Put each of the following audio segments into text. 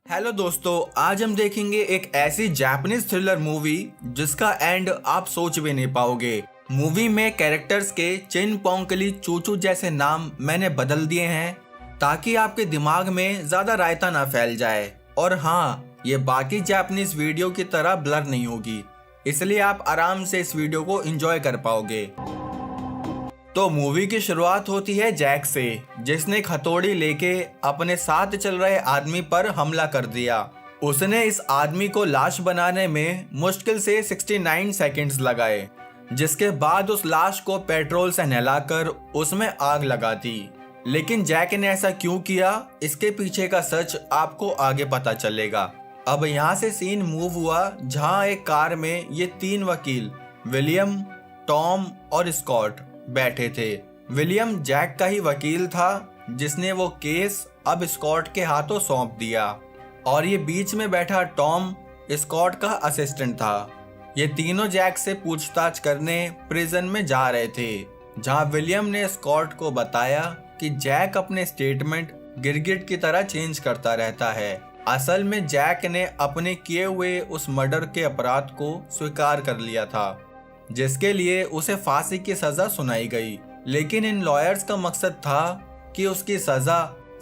Hello दोस्तों, आज हम देखेंगे एक ऐसी जापानीज थ्रिलर मूवी जिसका एंड आप सोच भी नहीं पाओगे। मूवी में कैरेक्टर्स के चिन पोंकली चूचू जैसे नाम मैंने बदल दिए हैं ताकि आपके दिमाग में ज्यादा रायता ना फैल जाए। और हाँ, ये बाकी जापानीज वीडियो की तरह ब्लर नहीं होगी, इसलिए आप आराम से इस वीडियो को एंजॉय कर पाओगे। तो मूवी की शुरुआत होती है जैक से, जिसने एक हथौड़ी लेके अपने साथ चल रहे आदमी पर हमला कर दिया। उसने इस आदमी को लाश बनाने में मुश्किल से 69 सेकंड्स लगाए, जिसके बाद उस लाश को पेट्रोल से नहलाकर उसमें आग लगा दी। लेकिन जैक ने ऐसा क्यों किया, इसके पीछे का सच आपको आगे पता चलेगा। अब यहाँ से सीन मूव हुआ जहाँ एक कार में ये तीन वकील विलियम, टॉम और स्कॉट बैठे थे। विलियम जैक का ही वकील था, जिसने वो केस अब स्कॉट के हाथों सौंप दिया, और ये बीच में बैठा टॉम स्कॉट का असिस्टेंट था। ये तीनों जैक से पूछताछ करने प्रिजन में जा रहे थे, जहां विलियम ने स्कॉट को बताया कि जैक अपने स्टेटमेंट गिरगिट की तरह चेंज करता रहता है। असल में जैक ने अपने किए हुए उस मर्डर के अपराध को स्वीकार कर लिया था, जिसके लिए उसे फांसी की सजा सुनाई गई। लेकिन इन लॉयर्स का मकसद था कि उसकी सजा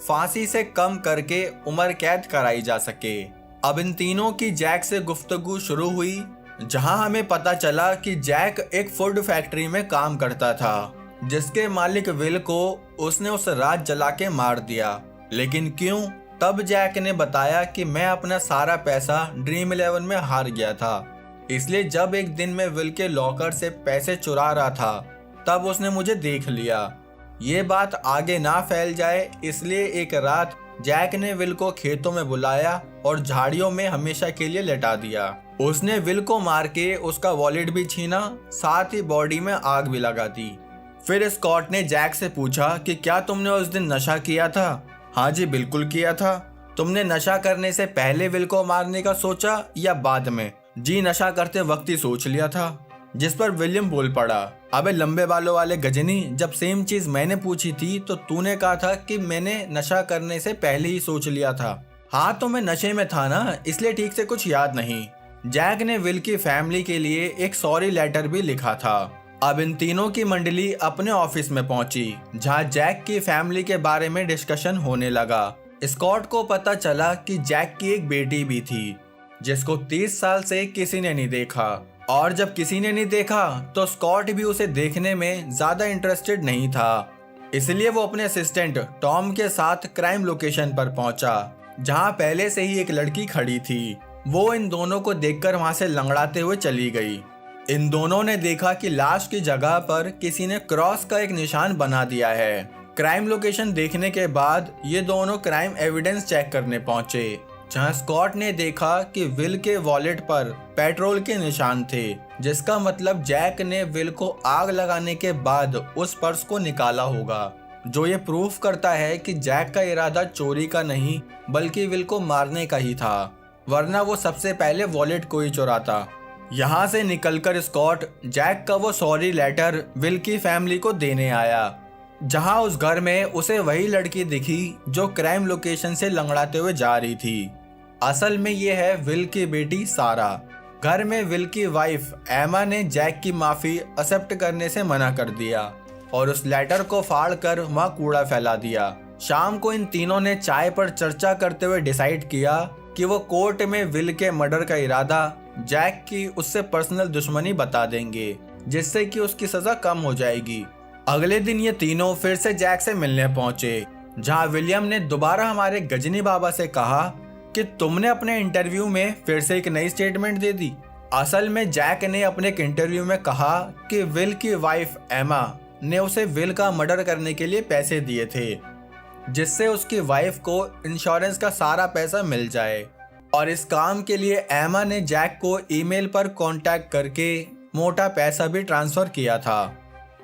फांसी से कम करके उम्र कैद कराई जा सके। अब इन तीनों की जैक से गुफ्तगू शुरू हुई, जहां हमें पता चला कि जैक एक फूड फैक्ट्री में काम करता था, जिसके मालिक विल को उसने उस रात जला के मार दिया। लेकिन क्यों? तब जैक ने बताया कि मैं अपना सारा पैसा ड्रीम 11 में हार गया था, इसलिए जब एक दिन मैं विल के लॉकर से पैसे चुरा रहा था तब उसने मुझे देख लिया। ये बात आगे ना फैल जाए, इसलिए एक रात जैक ने विल को खेतों में बुलाया और झाड़ियों में हमेशा के लिए लेटा दिया। उसने विल को मार के उसका वॉलेट भी छीना, साथ ही बॉडी में आग भी लगा दी। फिर स्कॉट ने जैक से पूछा कि क्या तुमने उस दिन नशा किया था? हाँ जी, बिल्कुल किया था। तुमने नशा करने से पहले विल को मारने का सोचा या बाद में? जी, नशा करते वक्त ही सोच लिया था। जिस पर विलियम बोल पड़ा, अबे लंबे बालों वाले गजनी, जब सेम चीज मैंने पूछी थी तो तूने कहा था कि मैंने नशा करने से पहले ही सोच लिया था। हाँ, तो मैं नशे में था ना, इसलिए ठीक से कुछ याद नहीं। जैक ने विल की फैमिली के लिए एक सॉरी लेटर भी लिखा था। अब इन तीनों की मंडली अपने ऑफिस में पहुंची, जहां जैक की फैमिली के बारे में डिस्कशन होने लगा। स्कॉट को पता चला कि जैक की एक बेटी भी थी, जिसको 30 साल से किसी ने नहीं देखा, और जब किसी ने नहीं देखा तो स्कॉट भी उसे देखने में ज्यादा इंटरेस्टेड नहीं था। इसलिए वो अपने असिस्टेंट टॉम के साथ क्राइम लोकेशन पर पहुंचा, जहां पहले से ही एक लड़की खड़ी थी। वो इन दोनों को देखकर वहां से लंगड़ाते हुए चली गई। इन दोनों ने देखा कि लाश की जगह पर किसी ने क्रॉस का एक निशान बना दिया है। क्राइम लोकेशन देखने के बाद ये दोनों क्राइम एविडेंस चेक करने पहुंचे, जहां स्कॉट ने देखा कि विल के वॉलेट पर पेट्रोल के निशान थे, जिसका मतलब जैक ने विल को आग लगाने के बाद उस पर्स को निकाला होगा, जो ये प्रूफ करता है कि जैक का इरादा चोरी का नहीं बल्कि विल को मारने का ही था, वरना वो सबसे पहले वॉलेट को ही चुराता। यहाँ से निकलकर स्कॉट जैक का वो सॉरी लेटर विल की फैमिली को देने आया, जहां उस घर में उसे वही लड़की दिखी जो क्राइम लोकेशन से लंगड़ाते हुए जा रही थी। असल में ये है विल की बेटी सारा। घर में विल की वाइफ एमा ने जैक की माफी एक्सेप्ट करने से मना कर दिया और उस लेटर को फाड़कर वहां कूड़ा फैला दिया। शाम को इन तीनों ने चाय पर चर्चा करते हुए डिसाइड किया कि वो कोर्ट में विल के मर्डर का इरादा जैक की उससे पर्सनल दुश्मनी बता देंगे, जिससे कि उसकी सजा कम हो जाएगी। अगले दिन ये तीनों फिर से जैक से मिलने पहुंचे, जहां विलियम ने दोबारा हमारे गजनी बाबा से कहा कि तुमने अपने इंटरव्यू में फिर से एक नई स्टेटमेंट दे दी। असल में जैक ने अपने एक इंटरव्यू में कहा कि विल की वाइफ एमा ने उसे विल का मर्डर करने के लिए पैसे दिए थे, जिससे उसकी वाइफ को इंश्योरेंस का सारा पैसा मिल जाए, और इस काम के लिए एमा ने जैक को ईमेल पर कांटेक्ट करके मोटा पैसा भी ट्रांसफर किया था।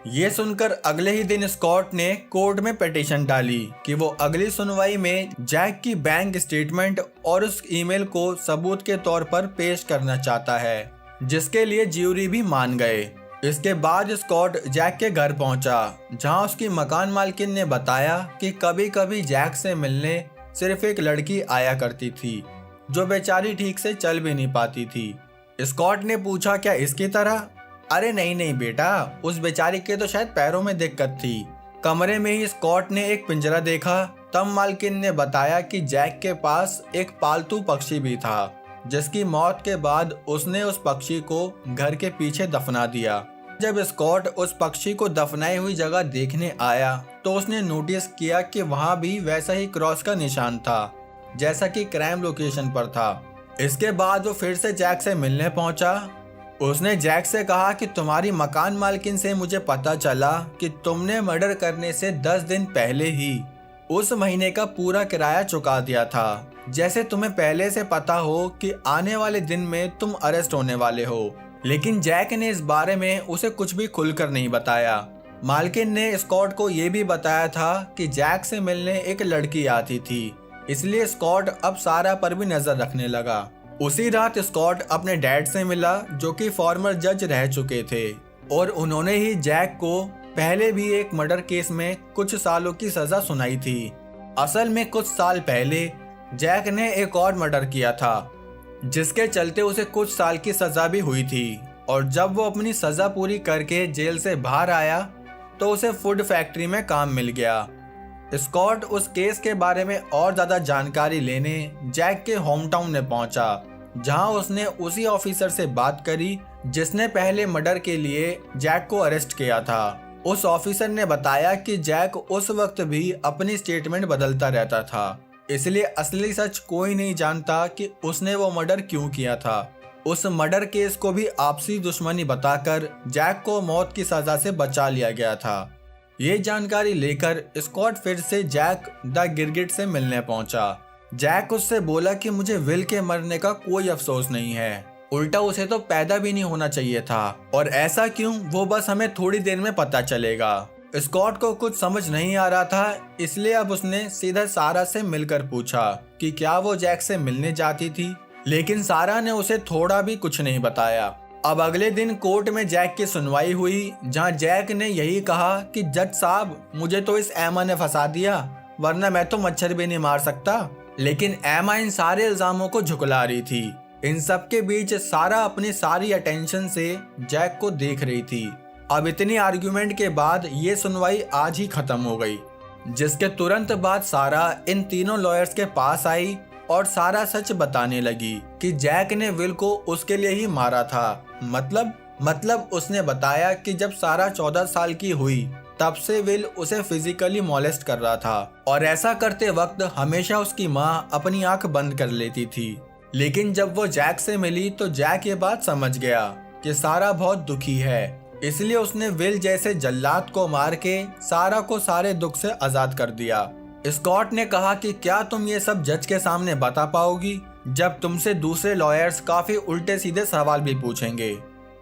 ये सुनकर अगले ही दिन स्कॉट ने कोर्ट में पिटीशन डाली कि वो अगली सुनवाई में जैक की बैंक स्टेटमेंट और उस ईमेल को सबूत के तौर पर पेश करना चाहता है, जिसके लिए ज्यूरी भी मान गए। इसके बाद स्कॉट जैक के घर पहुंचा, जहां उसकी मकान मालकिन ने बताया कि कभी कभी जैक से मिलने सिर्फ एक लड़की आया करती थी जो बेचारी ठीक से चल भी नहीं पाती थी। स्कॉट ने पूछा, क्या इसकी तरह? अरे नहीं नहीं बेटा, उस बेचारी के तो शायद पैरों में दिक्कत थी। कमरे में ही स्कॉट ने एक पिंजरा देखा। तब मालकिन ने बताया कि जैक के पास एक पालतू पक्षी भी था, जिसकी मौत के बाद उसने उस पक्षी को घर के पीछे दफना दिया। जब स्कॉट उस पक्षी को दफनाई हुई जगह देखने आया तो उसने नोटिस किया कि वहां भी वैसा ही क्रॉस का निशान था जैसा कि क्राइम लोकेशन पर था। इसके बाद वो फिर से जैक से मिलने पहुंचा। उसने जैक से कहा कि तुम्हारी मकान मालकिन से मुझे पता चला कि तुमने मर्डर करने से 10 दिन पहले ही उस महीने का पूरा किराया चुका दिया था, जैसे तुम्हें पहले से पता हो कि आने वाले दिन में तुम अरेस्ट होने वाले हो। लेकिन जैक ने इस बारे में उसे कुछ भी खुलकर नहीं बताया। मालकिन ने स्कॉट को ये भी बताया था कि जैक से मिलने एक लड़की आती थी, इसलिए स्कॉट अब सारा पर भी नजर रखने लगा। उसी रात स्कॉट अपने डैड से मिला जो कि फॉर्मर जज रह चुके थे, और उन्होंने ही जैक को पहले भी एक मर्डर केस में कुछ सालों की सजा सुनाई थी। असल में कुछ साल पहले जैक ने एक और मर्डर किया था, जिसके चलते उसे कुछ साल की सजा भी हुई थी। और जब वो अपनी सजा पूरी करके जेल से बाहर आया तो उसे फूड फैक्ट्री में काम मिल गया। स्कॉट उस केस के बारे में और ज्यादा जानकारी लेने जैक के होम टाउन में पहुंचा, जहां उसने उसी ऑफिसर से बात करी जिसने पहले मर्डर के लिए जैक को अरेस्ट किया था। उस ऑफिसर ने बताया कि जैक उस वक्त भी अपनी स्टेटमेंट बदलता रहता था, इसलिए असली सच कोई नहीं जानता कि उसने वो मर्डर क्यों किया था। उस मर्डर केस को भी आपसी दुश्मनी बताकर जैक को मौत की सजा से बचा लिया गया था। ये जानकारी लेकर स्कॉट फिर से जैक द गिरगिट से मिलने पहुंचा। जैक उससे बोला कि मुझे विल के मरने का कोई अफसोस नहीं है, उल्टा उसे तो पैदा भी नहीं होना चाहिए था, और ऐसा क्यों वो बस हमें थोड़ी देर में पता चलेगा। स्कॉट को कुछ समझ नहीं आ रहा था, इसलिए अब उसने सीधा सारा से मिलकर पूछा कि क्या वो जैक से मिलने जाती थी, लेकिन सारा ने उसे थोड़ा भी कुछ नहीं बताया। अब अगले दिन कोर्ट में जैक की सुनवाई हुई, जहां जैक ने यही कहा कि जज साहब, मुझे तो इस एमा ने फंसा दिया, वरना मैं तो मच्छर भी नहीं मार सकता। लेकिन एमा इन सारे इल्जामों को झुकला रही थी। इन सब के बीच सारा अपनी सारी अटेंशन से जैक को देख रही थी। अब इतनी आर्ग्यूमेंट के बाद ये सुनवाई आज ही खत्म हो गई, जिसके तुरंत बाद सारा इन तीनों लॉयर्स के पास आई और सारा सच बताने लगी कि जैक ने विल को उसके लिए ही मारा था। मतलब उसने बताया कि जब सारा 14 साल की हुई तब से विल उसे फिजिकली मॉलेस्ट कर रहा था, और ऐसा करते वक्त हमेशा उसकी माँ अपनी आंख बंद कर लेती थी। लेकिन जब वो जैक से मिली तो जैक ये बात समझ गया कि सारा बहुत दुखी है, इसलिए उसने विल जैसे जल्लाद को मार के सारा को सारे दुख से आजाद कर दिया। स्कॉट ने कहा कि क्या तुम ये सब जज के सामने बता पाओगी जब तुमसे दूसरे लॉयर्स काफी उल्टे सीधे सवाल भी पूछेंगे।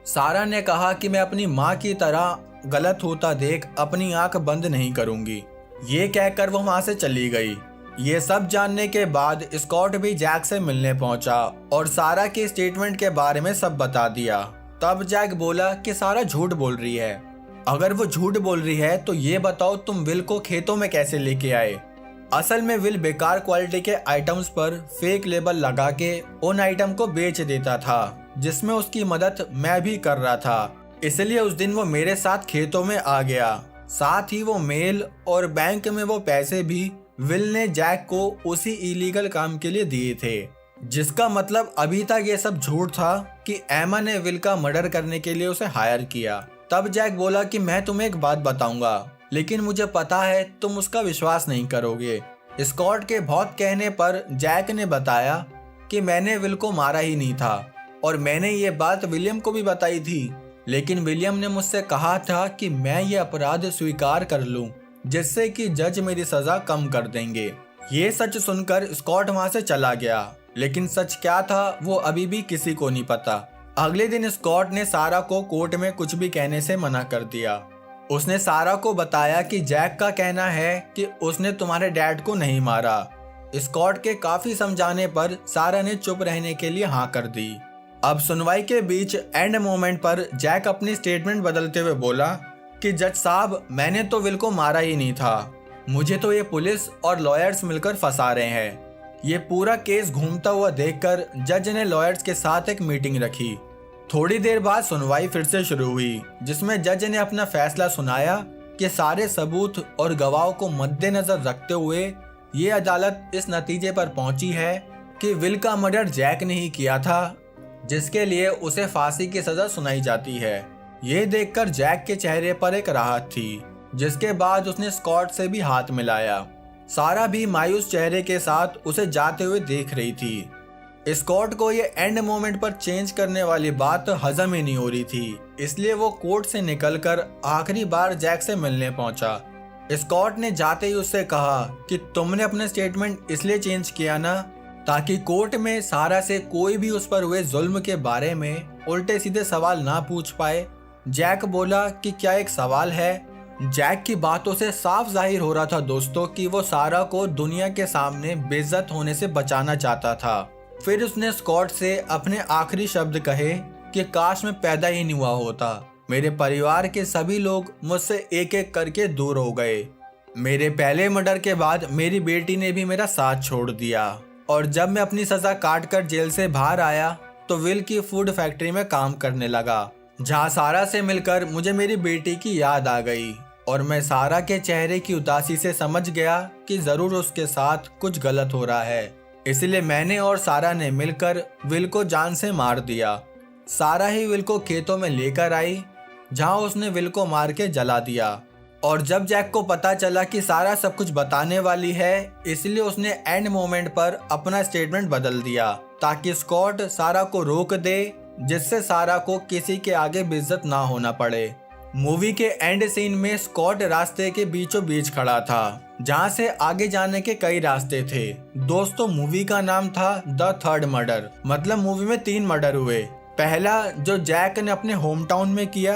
सारा ने कहा कि मैं अपनी माँ की तरह गलत होता देख अपनी आंख बंद नहीं करूंगी। ये कहकर वो वहां से चली गई। ये सब जानने के बाद स्कॉट भी जैक से मिलने पहुंचा और सारा की स्टेटमेंट के बारे में सब बता दिया। तब जैक बोला कि सारा झूठ बोल रही है। अगर वो झूठ बोल रही है तो ये बताओ तुम विल को खेतों में कैसे लेके आए। असल में विल बेकार क्वालिटी के आइटम्स पर फेक लेबल लगा के उन आइटम को बेच देता था, जिसमें उसकी मदद मैं भी कर रहा था। इसलिए उस दिन वो मेरे साथ खेतों में आ गया। साथ ही वो मेल और बैंक में वो पैसे भी विल ने जैक को उसी इलीगल काम के लिए दिए थे, जिसका मतलब अभी तक ये सब झूठ था कि एमा ने विल का मर्डर करने के लिए उसे हायर किया। तब जैक बोला कि मैं तुम्हें एक बात बताऊंगा, लेकिन मुझे पता है तुम उसका विश्वास नहीं करोगे। स्कॉट के बहुत कहने पर जैक ने बताया कि मैंने विल को मारा ही नहीं था, और मैंने ये बात विलियम को भी बताई थी, लेकिन विलियम ने मुझसे कहा था कि मैं ये अपराध स्वीकार कर लूं, जिससे कि जज मेरी सजा कम कर देंगे। ये सच सुनकर स्कॉट वहां से चला गया, लेकिन सच क्या था वो अभी भी किसी को नहीं पता। अगले दिन स्कॉट ने सारा को कोर्ट में कुछ भी कहने से मना कर दिया। उसने सारा को बताया कि जैक का कहना है कि उसने तुम्हारे डैड को नहीं मारा। स्कॉट के काफी समझाने पर सारा ने चुप रहने के लिए हाँ कर दी। अब सुनवाई के बीच एंड मोमेंट पर जैक अपनी स्टेटमेंट बदलते हुए बोला कि जज साहब, मैंने तो विल को मारा ही नहीं था, मुझे तो ये पुलिस और लॉयर्स मिलकर फंसा रहे हैं। ये पूरा केस घूमता हुआ देखकर जज ने लॉयर्स के साथ एक मीटिंग रखी। थोड़ी देर बाद सुनवाई फिर से शुरू हुई, जिसमें जज ने अपना फैसला सुनाया कि सारे सबूत और गवाहों को मद्देनजर रखते हुए ये अदालत इस नतीजे पर पहुंची है कि विल का मर्डर जैक ने ही किया था, जिसके लिए उसे फांसी की सजा सुनाई जाती है। ये देखकर जैक के चेहरे पर एक राहत थी, जिसके बाद उसने स्कॉट से भी हाथ मिलाया। सारा भी मायूस चेहरे के साथ उसे जाते हुए देख रही थी। स्कॉट को ये एंड मोमेंट पर चेंज करने वाली बात हजम ही नहीं हो रही थी, इसलिए वो कोर्ट से निकलकर आखिरी बार जैक से मिलने पहुंचा। स्कॉट ने जाते ही उससे कहा कि तुमने अपने स्टेटमेंट इसलिए चेंज किया ना, ताकि कोर्ट में सारा से कोई भी उस पर हुए जुल्म के बारे में उल्टे सीधे सवाल ना पूछ पाए। जैक बोला कि क्या एक सवाल है। जैक की बातों से साफ जाहिर हो रहा था दोस्तों कि वो सारा को दुनिया के सामने बेइज्जत होने से बचाना चाहता था। फिर उसने स्कॉट से अपने आखिरी शब्द कहे कि काश मैं पैदा ही नहीं हुआ होता। मेरे परिवार के सभी लोग मुझसे एक एक करके दूर हो गए। मेरे पहले मर्डर के बाद मेरी बेटी ने भी मेरा साथ छोड़ दिया, और जब मैं अपनी सजा काट कर जेल से बाहर आया तो विल की फूड फैक्ट्री में काम करने लगा, जहाँ सारा से मिलकर मुझे मेरी बेटी की याद आ गई। और मैं सारा के चेहरे की उदासी से समझ गया कि जरूर उसके साथ कुछ गलत हो रहा है। इसलिए मैंने और सारा ने मिलकर विल को जान से मार दिया। सारा ही विल को खेतों में लेकर आई, जहां उसने विल को मार के जला दिया। और जब जैक को पता चला कि सारा सब कुछ बताने वाली है, इसलिए उसने एंड मोमेंट पर अपना स्टेटमेंट बदल दिया, ताकि स्कॉट सारा को रोक दे, जिससे सारा को किसी के आगे बेइज्जत ना होना पड़े। मूवी के एंड सीन में स्कॉट रास्ते के बीचों बीच खड़ा था, जहां से आगे जाने के कई रास्ते थे। दोस्तों, मूवी का नाम था द थर्ड मर्डर, मतलब मूवी में 3 मर्डर हुए। पहला जो जैक ने अपने होम टाउन में किया,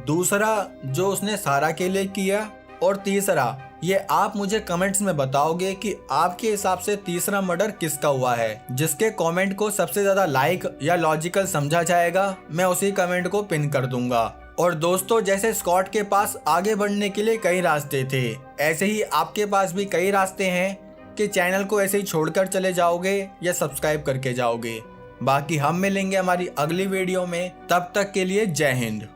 दूसरा जो उसने सारा के लिए किया, और तीसरा ये आप मुझे कमेंट्स में बताओगे कि आपके हिसाब से तीसरा मर्डर किसका हुआ है। जिसके कमेंट को सबसे ज्यादा लाइक या लॉजिकल समझा जाएगा, मैं उसी कमेंट को पिन कर दूंगा। और दोस्तों, जैसे स्कॉट के पास आगे बढ़ने के लिए कई रास्ते थे, ऐसे ही आपके पास भी कई रास्ते हैं कि चैनल को ऐसे ही छोड़कर चले जाओगे या सब्सक्राइब करके जाओगे। बाकी हम मिलेंगे हमारी अगली वीडियो में, तब तक के लिए जय हिंद।